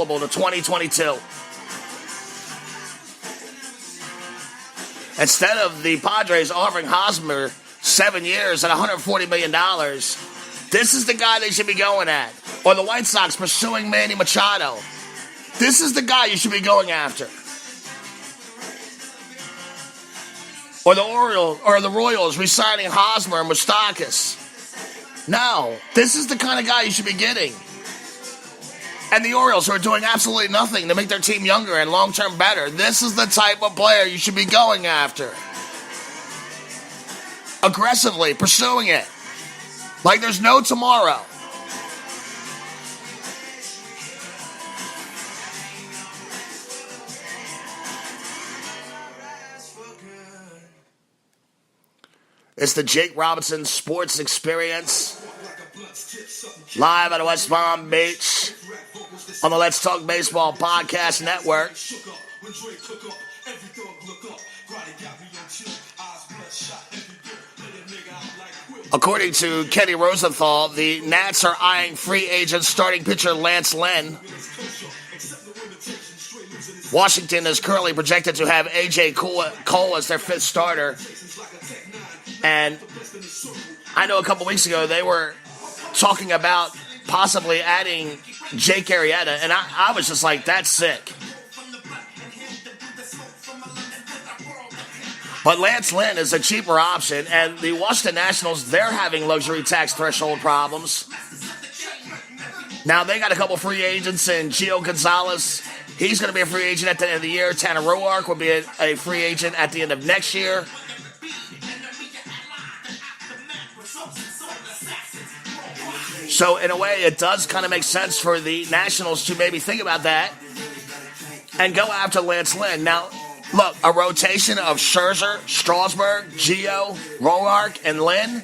to 2022. Instead of the Padres offering Hosmer 7 years at $140 million, this is the guy they should be going at. Or the White Sox pursuing Manny Machado. This is the guy you should be going after. Or the Royals re-signing Hosmer and Moustakas. No, this is the kind of guy you should be getting. And the Orioles, who are doing absolutely nothing to make their team younger and long-term better, this is the type of player you should be going after. Aggressively pursuing it. Like there's no tomorrow. It's the Jake Robinson Sports Experience. Live out of West Palm Beach on the Let's Talk Baseball Podcast Network. According to Kenny Rosenthal, the Nats are eyeing free agent starting pitcher Lance Lynn. Washington is currently projected to have A.J. Cole as their fifth starter. And I know a couple weeks ago they were talking about possibly adding Jake Arrieta, and I was just like, that's sick. But Lance Lynn is a cheaper option, and the Washington Nationals, they're having luxury tax threshold problems. Now, they got a couple free agents in Gio Gonzalez. He's going to be a free agent at the end of the year. Tanner Roark will be a free agent at the end of next year. So, in a way, it does kind of make sense for the Nationals to maybe think about that and go after Lance Lynn. Now, look, a rotation of Scherzer, Strasburg, Gio, Roark, and Lynn.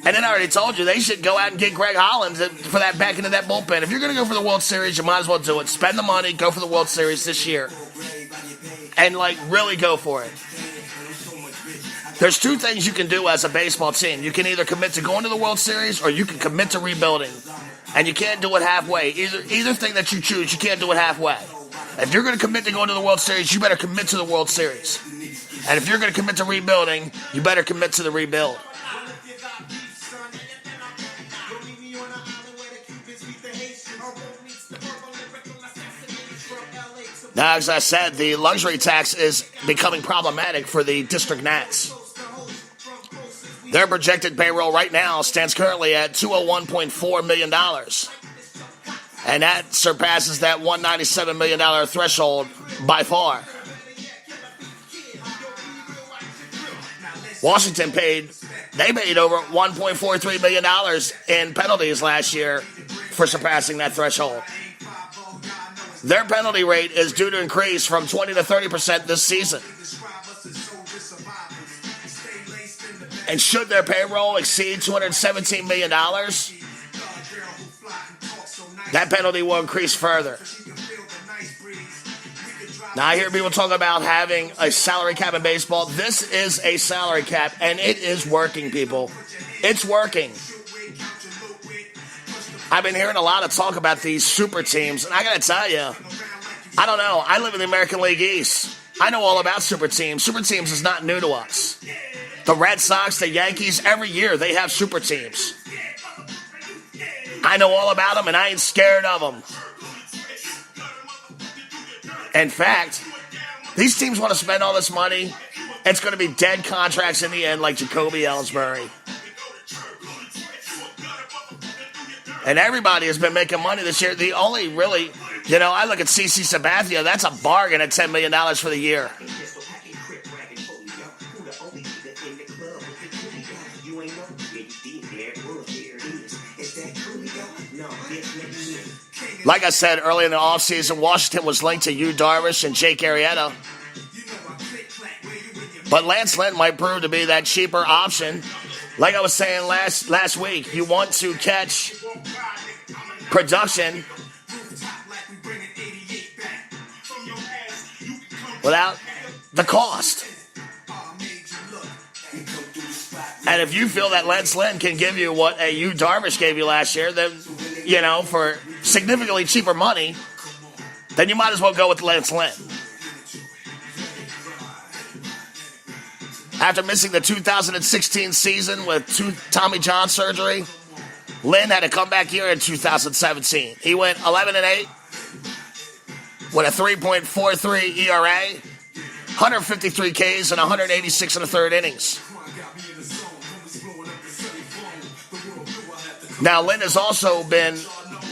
And then I already told you, they should go out and get Greg Holland for that back into that bullpen. If you're going to go for the World Series, you might as well do it. Spend the money, go for the World Series this year. And, really go for it. There's two things you can do as a baseball team. You can either commit to going to the World Series or you can commit to rebuilding. And you can't do it halfway. Either thing that you choose, you can't do it halfway. If you're going to commit to going to the World Series, you better commit to the World Series. And if you're going to commit to rebuilding, you better commit to the rebuild. Now, as I said, the luxury tax is becoming problematic for the District Nats. Their projected payroll right now stands currently at $201.4 million. And that surpasses that $197 million threshold by far. Washington paid over $1.43 million in penalties last year for surpassing that threshold. Their penalty rate is due to increase from 20 to 30% this season. And should their payroll exceed $217 million, that penalty will increase further. Now, I hear people talk about having a salary cap in baseball. This is a salary cap, and it is working, people. It's working. I've been hearing a lot of talk about these super teams, and I got to tell you, I don't know. I live in the American League East. I know all about super teams. Super teams is not new to us. The Red Sox, the Yankees, every year they have super teams. I know all about them, and I ain't scared of them. In fact, these teams want to spend all this money. It's going to be dead contracts in the end, like Jacoby Ellsbury. And everybody has been making money this year. The only really, I look at CC Sabathia. That's a bargain at $10 million for the year. Like I said earlier in the offseason, Washington was linked to Yu Darvish and Jake Arrieta. But Lance Lynn might prove to be that cheaper option. Like I was saying last week, you want to catch production without the cost. And if you feel that Lance Lynn can give you what a Yu Darvish gave you last year, then, for significantly cheaper money, then you might as well go with Lance Lynn. After missing the 2016 season with Tommy John surgery, Lynn had a comeback year in 2017. He went 11-8 with a 3.43 ERA, 153 Ks, and 186 in the third innings. Now, Lynn has also been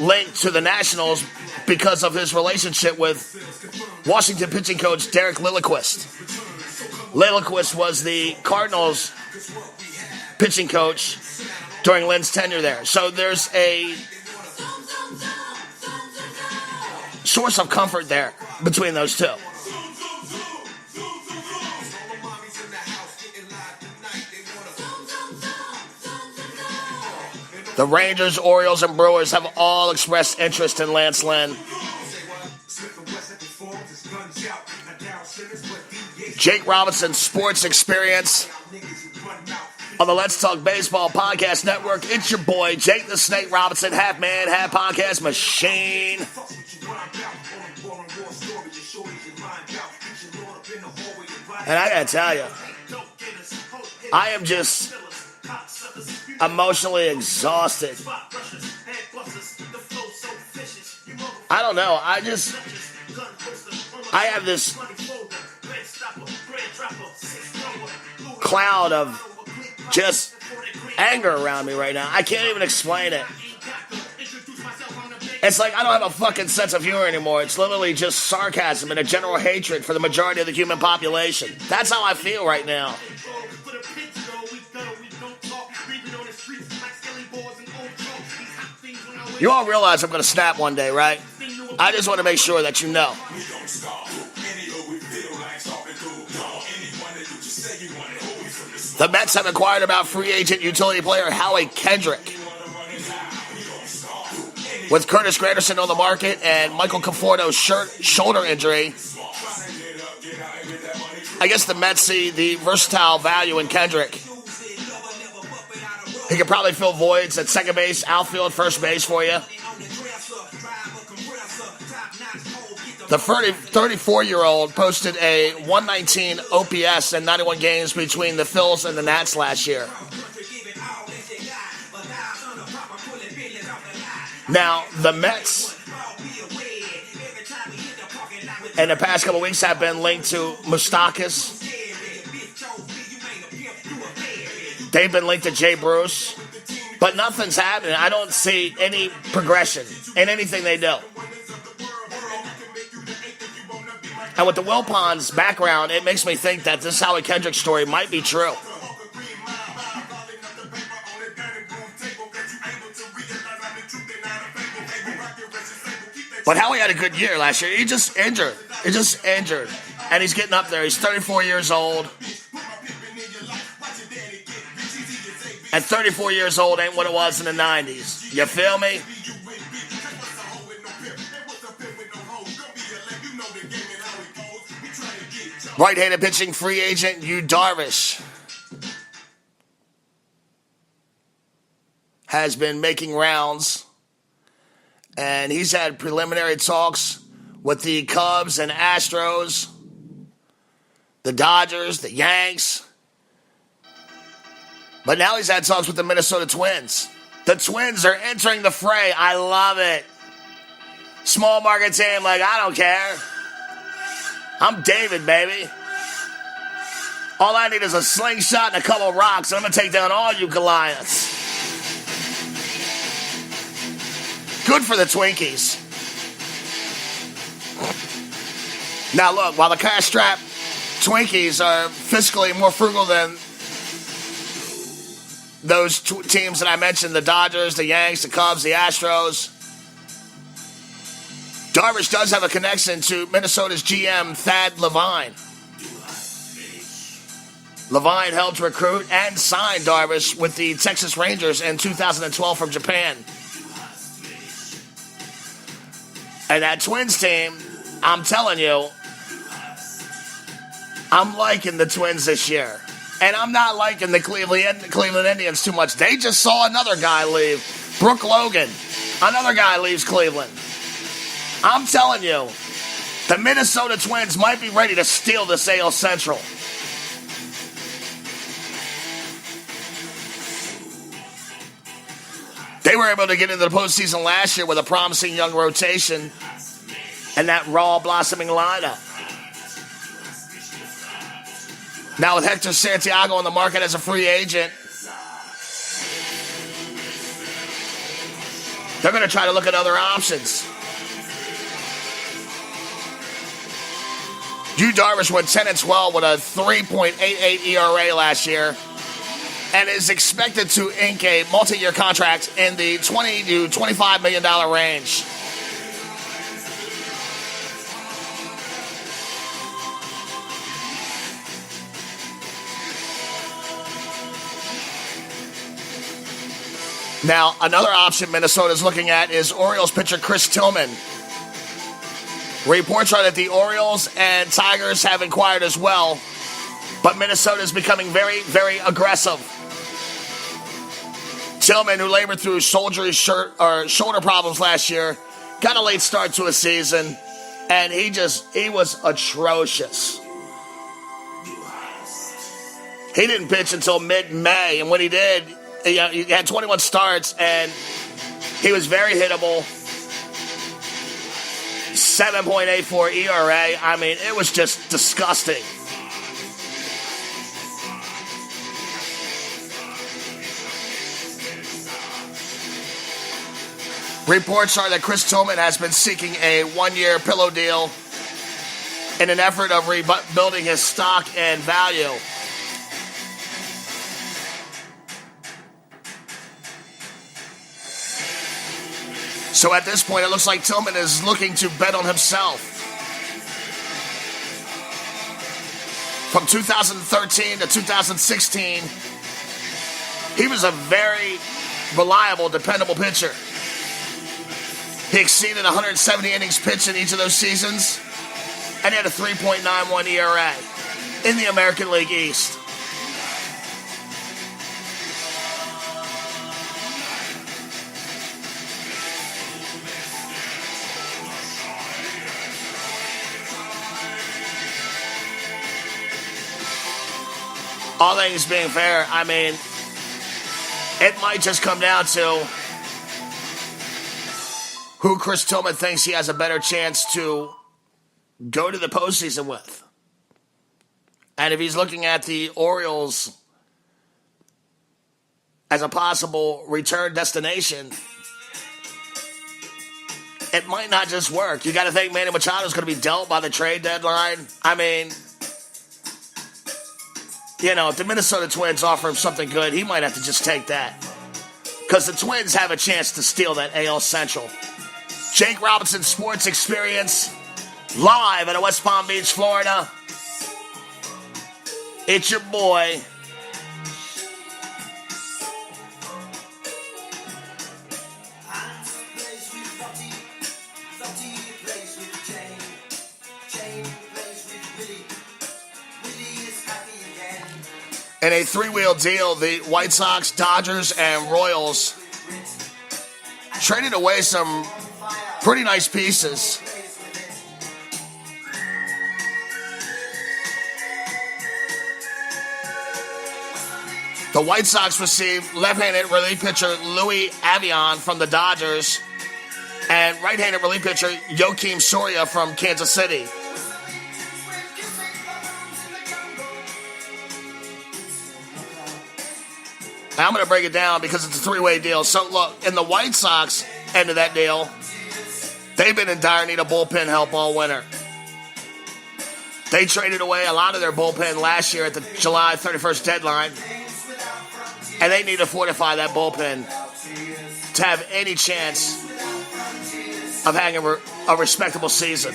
linked to the Nationals because of his relationship with Washington pitching coach Derek Lilliquist. Lilliquist was the Cardinals pitching coach during Lynn's tenure there. So there's a source of comfort there between those two. The Rangers, Orioles, and Brewers have all expressed interest in Lance Lynn. Jake Robinson's Sports Experience on the Let's Talk Baseball Podcast Network. It's your boy, Jake the Snake Robinson, half man, half podcast machine. And I gotta tell you, I am just emotionally exhausted. I don't know. I have this cloud of just anger around me right now. I can't even explain it. It's like I don't have a fucking sense of humor anymore. It's literally just sarcasm and a general hatred for the majority of the human population. That's how I feel right now. You all realize I'm going to snap one day, right? I just want to make sure that you know. The Mets have inquired about free agent utility player Howie Kendrick. With Curtis Granderson on the market and Michael Conforto's shoulder injury, I guess the Mets see the versatile value in Kendrick. He could probably fill voids at second base, outfield, first base for you. The 34-year-old posted a 119 OPS in 91 games between the Phils and the Nats last year. Now, the Mets in the past couple weeks have been linked to Moustakas. They've been linked to Jay Bruce. But nothing's happening. I don't see any progression in anything they do. And with the Wilpons background, it makes me think that this Howie Kendrick story might be true. But Howie had a good year last year. He just injured. And he's getting up there. He's 34 years old. And 34 years old ain't what it was in the 90s. You feel me? Right-handed pitching free agent Yu Darvish has been making rounds, and he's had preliminary talks with the Cubs and Astros, the Dodgers, the Yanks. But now he's had talks with the Minnesota Twins. The Twins are entering the fray. I love it. Small market team, like, I don't care. I'm David, baby. All I need is a slingshot and a couple rocks, and I'm going to take down all you Goliaths. Good for the Twinkies. Now, look, while the cash-strapped Twinkies are fiscally more frugal than those teams that I mentioned, the Dodgers, the Yanks, the Cubs, the Astros, Darvish does have a connection to Minnesota's GM, Thad Levine. Levine helped recruit and sign Darvish with the Texas Rangers in 2012 from Japan. And that Twins team, I'm telling you, I'm liking the Twins this year. And I'm not liking the Cleveland Indians too much. They just saw another guy leave, Brooke Logan. Another guy leaves Cleveland. I'm telling you, the Minnesota Twins might be ready to steal this AL Central. They were able to get into the postseason last year with a promising young rotation and that raw blossoming lineup. Now with Hector Santiago on the market as a free agent, they're going to try to look at other options. Yu Darvish went 10-12 with a 3.88 ERA last year and is expected to ink a multi-year contract in the $20 to $25 million range. Now, another option Minnesota is looking at is Orioles pitcher Chris Tillman. Reports are that the Orioles and Tigers have inquired as well, but Minnesota is becoming very, very aggressive. Tillman, who labored through shoulder problems last year, got a late start to a season, and he was atrocious. He didn't pitch until mid-May, and when he did, he had 21 starts, and he was very hittable. 7.84 ERA. I mean, it was just disgusting. Reports are that Chris Tillman has been seeking a one-year pillow deal in an effort of rebuilding his stock and value. So at this point, it looks like Tillman is looking to bet on himself. From 2013 to 2016, he was a very reliable, dependable pitcher. He exceeded 170 innings pitched in each of those seasons, and he had a 3.91 ERA in the American League East. All things being fair, I mean, it might just come down to who Chris Tillman thinks he has a better chance to go to the postseason with. And if he's looking at the Orioles as a possible return destination, it might not just work. You got to think Manny Machado's going to be dealt by the trade deadline. I mean, you know, if the Minnesota Twins offer him something good, he might have to just take that. Because the Twins have a chance to steal that AL Central. Jake Robinson Sports Experience, live out of West Palm Beach, Florida. It's your boy, in a three-wheel deal, the White Sox, Dodgers, and Royals traded away some pretty nice pieces. The White Sox received left-handed relief pitcher Louis Avion from the Dodgers and right-handed relief pitcher Joakim Soria from Kansas City. Now I'm going to break it down because it's a three-way deal. So, look, in the White Sox end of that deal, they've been in dire need of bullpen help all winter. They traded away a lot of their bullpen last year at the July 31st deadline, and they need to fortify that bullpen to have any chance of having a respectable season.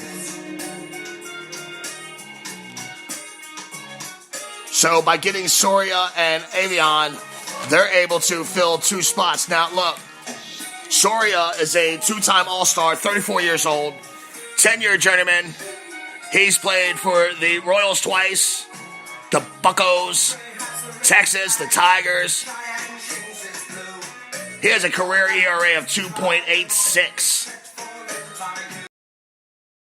So, by getting Soria and Avion, they're able to fill two spots. Now, look, Soria is a two-time All-Star, 34 years old, 10-year journeyman. He's played for the Royals twice, the Buccos, Texas, the Tigers. He has a career ERA of 2.86.